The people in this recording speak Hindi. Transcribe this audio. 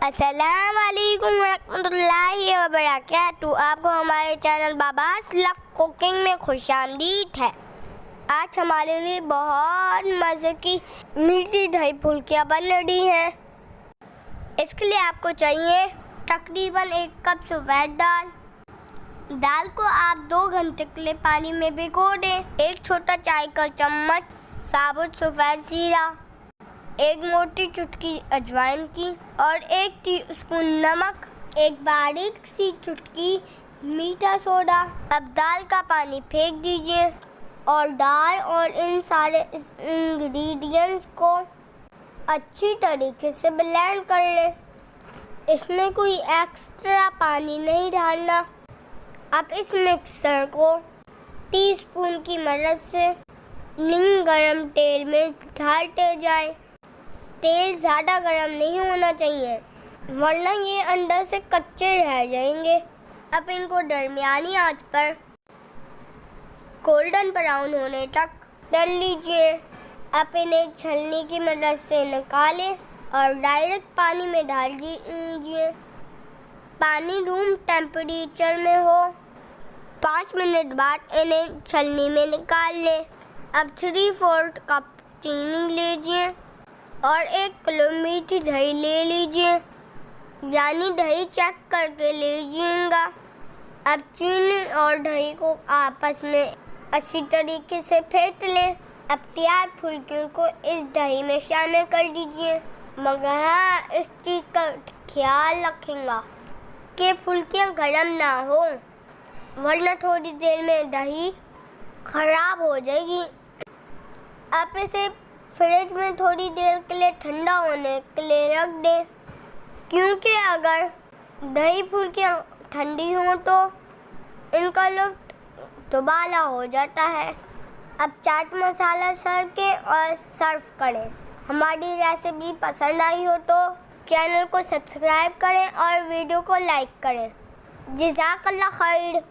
अस्सलाम वालेकुम रहमतुल्लाहि व बरकातहू। आपको हमारे चैनल बाबास लव कुकिंग में खुशामदीद है। आज हमारे लिए बहुत मज़े की मीठी दही फुल्कियाँ बन रही हैं। इसके लिए आपको चाहिए तकरीबन 1 कप सफ़ेद दाल। दाल को आप 2 घंटे के लिए पानी में भिगो दें। 1 छोटा चाय का चम्मच साबुत सफ़ेद जीरा, 1 मोटी चुटकी अजवाइन की और 1 टीस्पून नमक, 1 बारीक सी चुटकी मीठा सोडा। अब दाल का पानी फेंक दीजिए और दाल और इन सारे इंग्रेडिएंट्स को अच्छी तरीके से ब्लेंड कर लें। इसमें कोई एक्स्ट्रा पानी नहीं डालना। अब इस मिक्सर को टीस्पून की मदद से नीम गरम तेल में ढालते जाएं। तेल ज़्यादा गर्म नहीं होना चाहिए वरना ये अंदर से कच्चे रह जाएंगे। अब इनको दरमियानी आंच पर गोल्डन ब्राउन होने तक तल लीजिए। अब इन्हें छलनी की मदद से निकालें और डायरेक्ट पानी में डाल दीजिए। पानी रूम टेम्परेचर में हो। 5 मिनट बाद इन्हें छलनी में निकाल लें। अब 3/4 कप चीनी लीजिए और 1 किलो मीठी दही ले लीजिए, यानी दही चेक करके लीजिएगा। अब चीनी और दही को आपस में अच्छी तरीके से फेंट लें। अब तैयार फुल्कियों को इस दही में शामिल कर दीजिए, मगर हाँ, इस चीज़ का ख्याल रखेंगे कि फुल्कियाँ गर्म ना हो वरना थोड़ी देर में दही ख़राब हो जाएगी। आप इसे फ्रिज में थोड़ी देर के लिए ठंडा होने के लिए रख दें, क्योंकि अगर दही फुल्कियाँ ठंडी हों तो इनका लुफ्त दुबाला हो जाता है। अब चाट मसाला सर्व करें। हमारी रेसिपी पसंद आई हो तो चैनल को सब्सक्राइब करें और वीडियो को लाइक करें। जज़ाकल्लाह खैर।